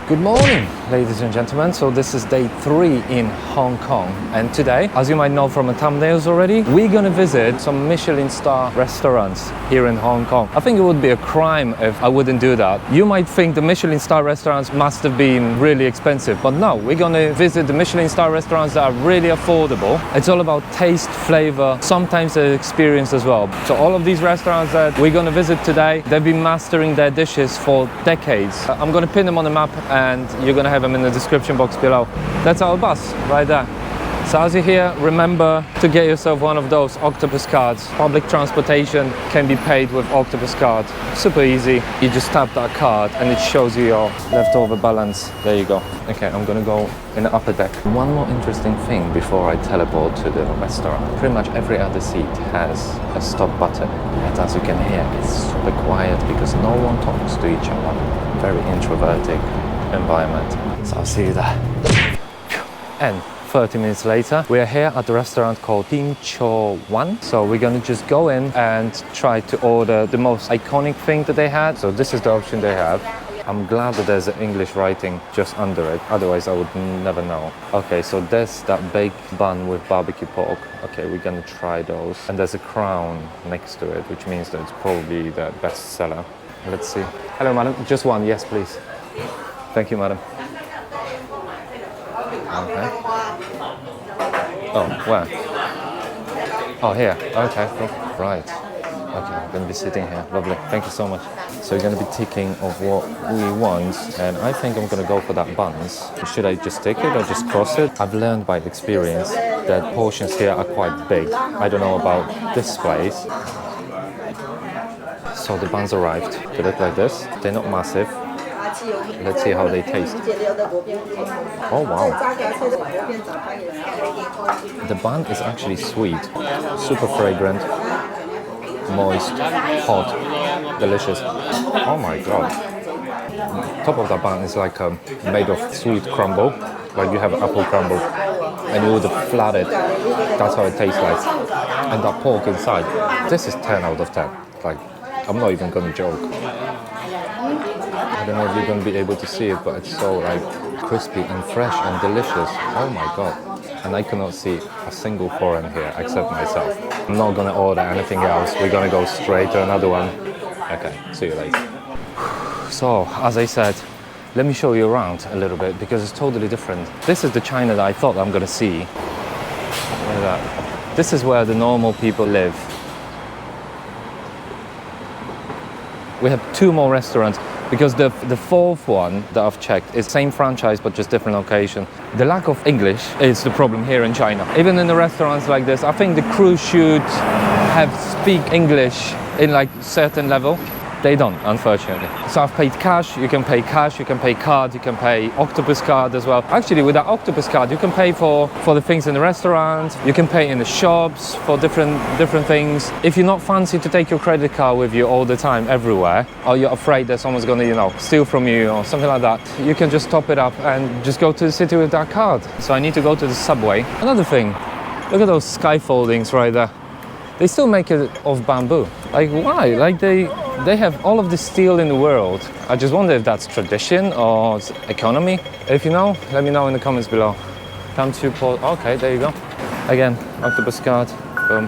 Good morning, ladies and gentlemen. So this is day 3 in Hong Kong, and today, as you might know from the thumbnails already, we're gonna visit some Michelin star restaurants here in Hong Kong. I think it would be a crime if I wouldn't do that. You might think the Michelin star restaurants must have been really expensive, but no, we're gonna visit the Michelin star restaurants that are really affordable. It's all about taste, flavor, sometimes the experience as well. So all of these restaurants that we're gonna visit today, they've been mastering their dishes for decades. I'm gonna pin them on the map and you're gonna have them in the description box below. That's our bus right there. So as you're here, remember to get yourself one of those octopus cards. Public transportation can be paid with octopus card. Super easy. You just tap that card and it shows you your leftover balance. There you go. Okay, I'm gonna go in the upper deck. One more interesting thing before I teleport to the restaurant. Pretty much every other seat has a stop button. And as you can hear, it's super quiet because no one talks to each other. Very introverted environment. So I'll see you there. And 30 minutes later, we are here at the restaurant called Ho Wan. So we're gonna just go in and try to order the most iconic thing that they had. So this is the option they have. I'm glad that there's English writing just under it, otherwise I would never know. Okay, so there's that baked bun with barbecue pork. Okay, we're gonna try those. And there's a crown next to it, which means that it's probably the best seller. Let's see. Hello, madam. Just one, yes, please. Thank you, madam. Okay. Oh, where? Oh, here. Okay, cool. Right. Okay, I'm going to be sitting here. Lovely. Thank you so much. So you're going to be ticking of what we want, and I think I'm going to go for that buns. Should I just take it or just cross it? I've learned by experience that portions here are quite big. I don't know about this place. So the buns arrived. They look like this. They're not massive. Let's see how they taste. Oh wow. The bun is actually sweet, super fragrant, moist, hot, delicious. Oh my god. Top of the bun is like made of sweet crumble, like you have apple crumble, and you would flat it. That's how it tastes like. And that pork inside, this is 10 out of 10. Like, I'm not even gonna joke. I don't know if you're going to be able to see it, but it's so like crispy and fresh and delicious. Oh my god. And I cannot see a single foreign here except myself. I'm not going to order anything else. We're going to go straight to another one. Okay, see you later. So, as I said, let me show you around a little bit because it's totally different. This is the China that I thought I'm going to see. Look at that. This is where the normal people live. We have 2 more restaurants. Because the fourth one that I've checked is same franchise but just different location. The lack of English is the problem here in China. Even in the restaurants like this, I think the crew should have speak English in like certain level. They don't, unfortunately. So I've paid cash, you can pay card, you can pay octopus card as well. Actually, with that octopus card, you can pay for the things in the restaurant, you can pay in the shops for different things. If you're not fancy to take your credit card with you all the time, everywhere, or you're afraid that someone's gonna, steal from you or something like that, you can just top it up and just go to the city with that card. So I need to go to the subway. Another thing, look at those scaffoldings right there. They still make it of bamboo. Like, why? Like, they have all of the steel in the world. I just wonder if that's tradition or economy. If you know, let me know in the comments below. Come to Port. Okay, there you go. Again, octopus card. Boom.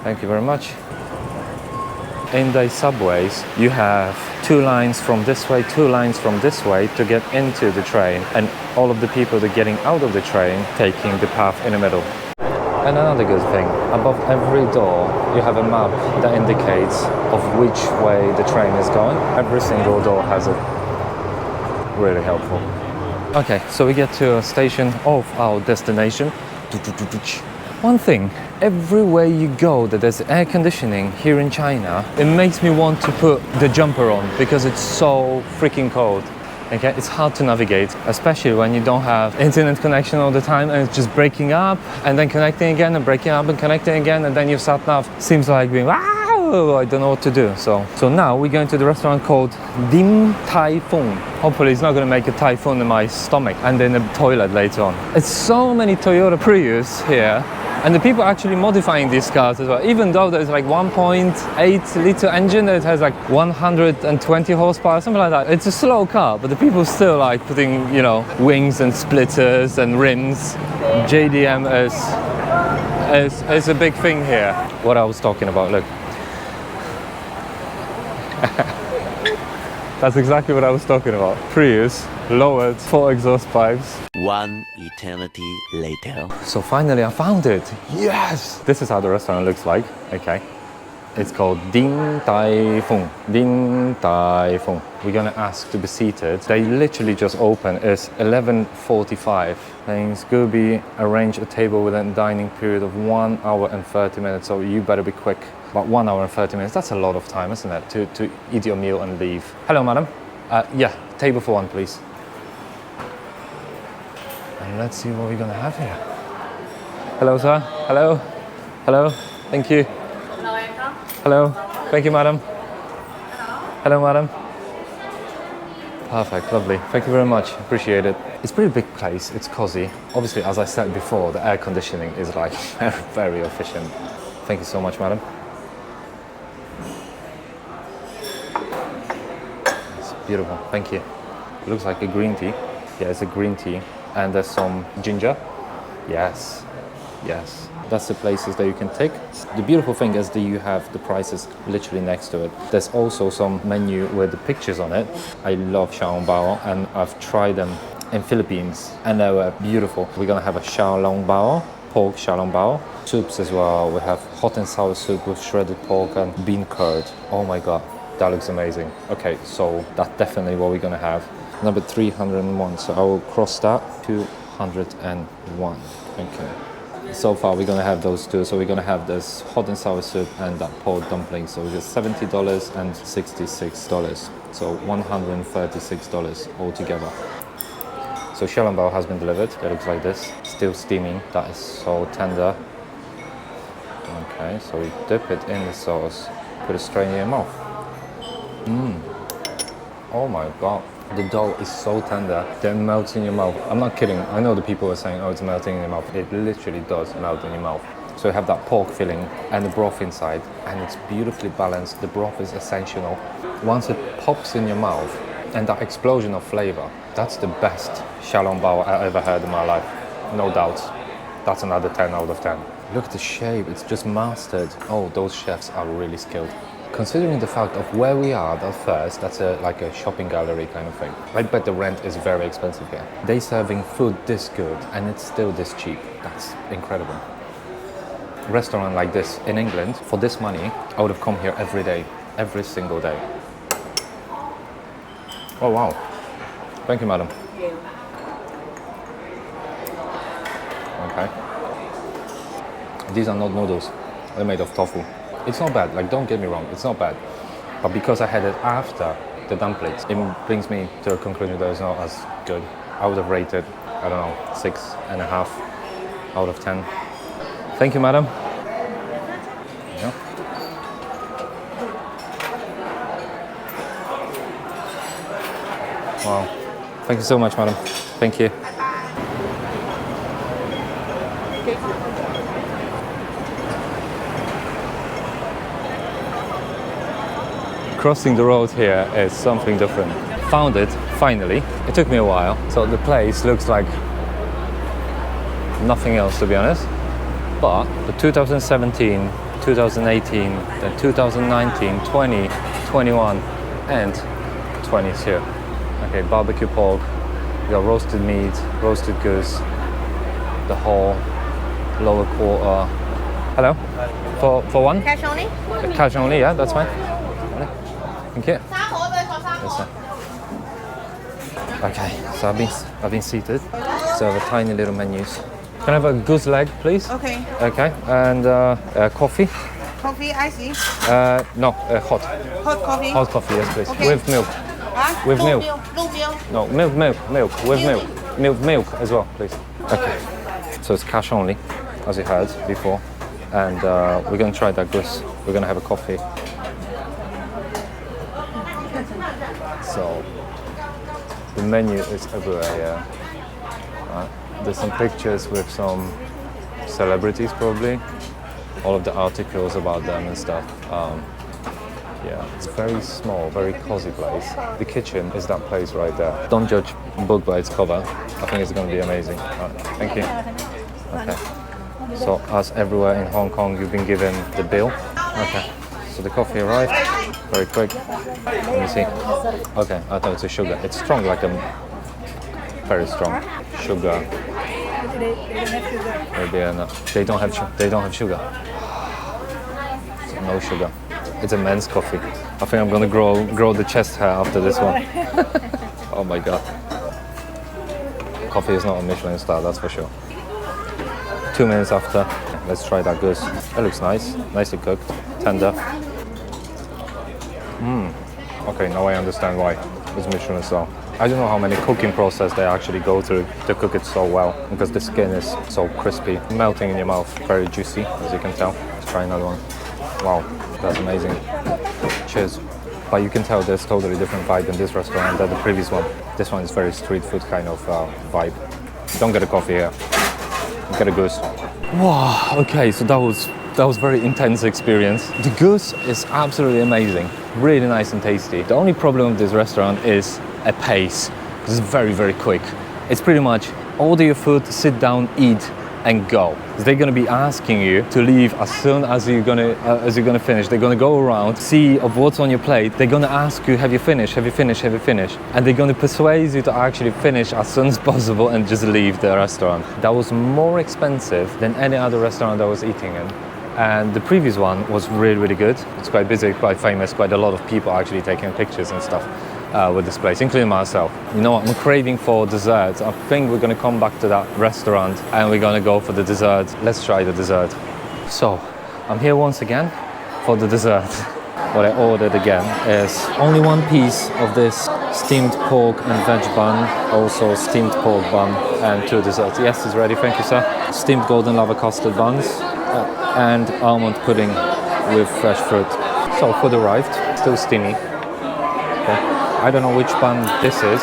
Thank you very much. In the subways, you have 2 lines from this way, 2 lines from this way to get into the train. And all of the people that are getting out of the train taking the path in the middle. And another good thing, above every door you have a map that indicates of which way the train is going. Every single door has it. Really helpful. Okay, so we get to a station of our destination. One thing, everywhere you go that there's air conditioning here in China, it makes me want to put the jumper on because it's so freaking cold. Okay, it's hard to navigate, especially when you don't have internet connection all the time and it's just breaking up and then connecting again and breaking up and connecting again, and then your sat nav seems like being wow. oh, I don't know what to do. So now we're going to the restaurant called Dim Tai Fung. Hopefully it's not going to make a typhoon in my stomach and then a toilet later on. It's so many Toyota Prius here. And the people are actually modifying these cars as well. Even though there's like 1.8 liter engine that has like 120 horsepower, something like that. It's a slow car, but the people still like putting, you know, wings and splitters and rims. JDM is a big thing here. What I was talking about, look. That's exactly what I was talking about. Prius, lowered, 4 exhaust pipes. One eternity later. So finally I found it. Yes! This is how the restaurant looks like. Okay. It's called Din Tai Fung. Din Tai Fung. We're gonna ask to be seated. They literally just opened. It's 11:45. Things could be arrange a table within a dining period of 1 hour and 30 minutes. So you better be quick. About 1 hour and 30 minutes. That's a lot of time, isn't it? To eat your meal and leave. Hello, madam. Yeah, table for 1, please. And let's see what we're gonna have here. Hello, sir. Hello. Hello. Thank you. Hello. Thank you, madam. Hello, madam. Perfect. Lovely. Thank you very much. Appreciate it. It's a pretty big place. It's cozy. Obviously, as I said before, the air conditioning is like very, very efficient. Thank you so much, madam. It's beautiful. Thank you. It looks like a green tea. Yeah, it's a green tea. And there's some ginger. Yes. Yes. That's the places that you can take. The beautiful thing is that you have the prices literally next to it. There's also some menu with the pictures on it. I love xiaolongbao and I've tried them in Philippines and they were beautiful. We're gonna have a xiaolongbao, pork xiaolongbao. Soups as well. We have hot and sour soup with shredded pork and bean curd. Oh my god, that looks amazing. Okay, so that's definitely what we're gonna have. Number 301, so I will cross that. 201, okay. So far we're gonna have those two. So we're gonna have this hot and sour soup and that pork dumpling. So it's $70 and $66. So $136 altogether. So xiaolongbao has been delivered. It looks like this, still steaming. That is so tender. Okay, so we dip it in the sauce, put it straight in your mouth. Oh my god. The dough is so tender that it melts in your mouth. I'm not kidding. I know the people are saying, oh, it's melting in your mouth. It literally does melt in your mouth. So you have that pork filling and the broth inside, and it's beautifully balanced. The broth is essential. Once it pops in your mouth, and that explosion of flavor, that's the best xiaolongbao I ever had in my life. No doubt. That's another 10 out of 10. Look at the shape. It's just mastered. Oh, those chefs are really skilled. Considering the fact of where we are at first, that's like a shopping gallery kind of thing. I bet the rent is very expensive here. They serving food this good and it's still this cheap. That's incredible. A restaurant like this in England, for this money, I would have come here every day, every single day. Oh wow. Thank you, madam. Okay. These are not noodles. They're made of tofu. It's not bad, like don't get me wrong, it's not bad. But because I had it after the dumplings, it brings me to a conclusion that it's not as good. I would have rated, I don't know, 6.5 out of 10. Thank you, madam. Yeah. Wow. Thank you so much, madam. Thank you. Crossing the road here is something different. Found it, finally. It took me a while. So the place looks like nothing else, to be honest. But the 2017, 2018, then 2019, 20, 21, and 22. Okay, barbecue pork, we got roasted meat, roasted goose, the whole lower quarter. Hello? For one? Cash only? Cash only, yeah, that's fine. Thank you. Yes, sir. Okay, so I've been seated. So I have a tiny little menus. Can I have a goose leg, please? Okay. Okay, and coffee? Coffee, icy. No, hot. Hot coffee. Hot coffee, yes, please. Okay. With milk. Huh? With milk. No, milk. With milk. Milk as well, please. Okay. So it's cash only, as you heard before. And we're gonna try that goose. We're gonna have a coffee. The menu is everywhere, yeah. There's some pictures with some celebrities probably. All of the articles about them and stuff. Yeah, it's very small, very cozy place. The kitchen is that place right there. Don't judge a book by its cover. I think it's going to be amazing. Thank you. Okay. So as everywhere in Hong Kong, you've been given the bill. Okay. So the coffee arrived. Very quick. Let me see. Okay, I thought it's a sugar. It's strong, like a very strong sugar. Maybe they don't have sugar. So no sugar. It's a men's coffee. I think I'm gonna grow the chest hair after this one. Oh my god. Coffee is not a Michelin star, that's for sure. 2 minutes after, let's try that goose. It looks nice, nicely cooked, tender. Okay, now I understand why it's Michelin star. I don't know how many cooking process they actually go through to cook it so well, because the skin is so crispy, melting in your mouth, very juicy, as you can tell. Let's try another one. Wow, that's amazing. Cheers. But you can tell there's totally different vibe in this restaurant than the previous one. This one is very street food kind of vibe. Don't get a coffee here. Get a goose. Wow. Okay, so that was very intense experience. The goose is absolutely amazing. Really nice and tasty. The only problem with this restaurant is a pace. It's very, very quick. It's pretty much order your food, sit down, eat, and go. They're gonna be asking you to leave as soon as you're gonna finish. They're gonna go around, see of what's on your plate. They're gonna ask you, have you finished? Have you finished? Have you finished? And they're gonna persuade you to actually finish as soon as possible and just leave the restaurant. That was more expensive than any other restaurant I was eating in. And the previous one was really, really good. It's quite busy, quite famous, quite a lot of people actually taking pictures and stuff with this place, including myself. You know what, I'm craving for desserts. I think we're gonna come back to that restaurant and we're gonna go for the dessert. Let's try the dessert. So, I'm here once again for the dessert. What I ordered again is only one piece of this steamed pork and veg bun, also steamed pork bun, and 2 desserts. Yes, it's ready, thank you, sir. Steamed golden lava custard buns and almond pudding with fresh fruit. So food arrived, still steamy. Okay. I don't know which bun this is.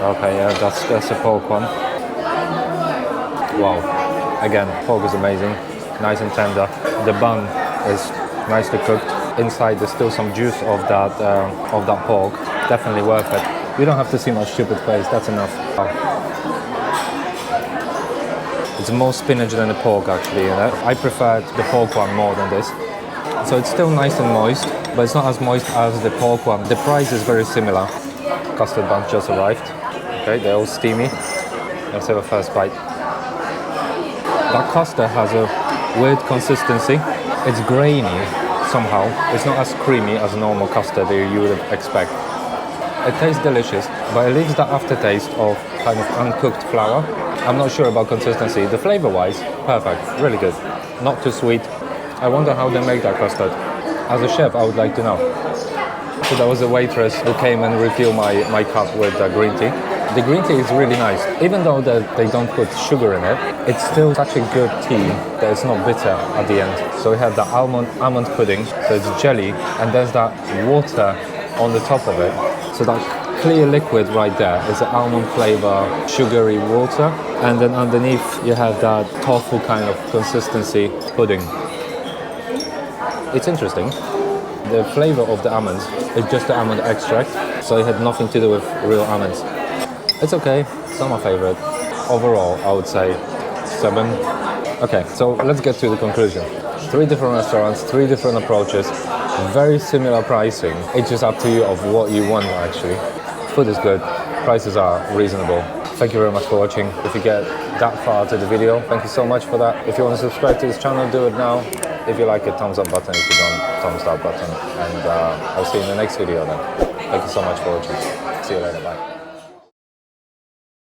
Okay, yeah, that's a pork one. Wow. Again, pork is amazing, nice and tender. The bun is nicely cooked. Inside there's still some juice of that pork. Definitely worth it. You don't have to see my stupid face, that's enough. Wow. It's more spinach than the pork actually, you know. I preferred the pork one more than this. So it's still nice and moist, but it's not as moist as the pork one. The price is very similar. Custard buns just arrived. Okay, they're all steamy. Let's have a first bite. That custard has a weird consistency. It's grainy somehow. It's not as creamy as normal custard that you would expect. It tastes delicious, but it leaves that aftertaste of kind of uncooked flour. I'm not sure about consistency. The flavor-wise, perfect, really good. Not too sweet. I wonder how they make that custard. As a chef, I would like to know. So there was a waitress who came and refilled my cup with green tea. The green tea is really nice. Even though they don't put sugar in it, it's still such a good tea that it's not bitter at the end. So we have the almond pudding, so it's jelly, and there's that water on the top of it. So that clear liquid right there is the almond flavor, sugary water, and then underneath you have that tofu kind of consistency pudding. It's interesting. The flavor of the almonds is just the almond extract, so it had nothing to do with real almonds. It's okay, it's not my favorite. Overall, I would say 7. Okay, so let's get to the conclusion. 3 different restaurants, 3 different approaches, very similar pricing. It's just up to you of what you want actually. Food is good, prices are reasonable. Thank you very much for watching. If you get that far to the video, thank you so much for that. If you want to subscribe to this channel, do it now. If you like it, thumbs up button. If you don't, thumbs down button. And I'll see you in the next video then. Thank you so much for watching. See you later, bye.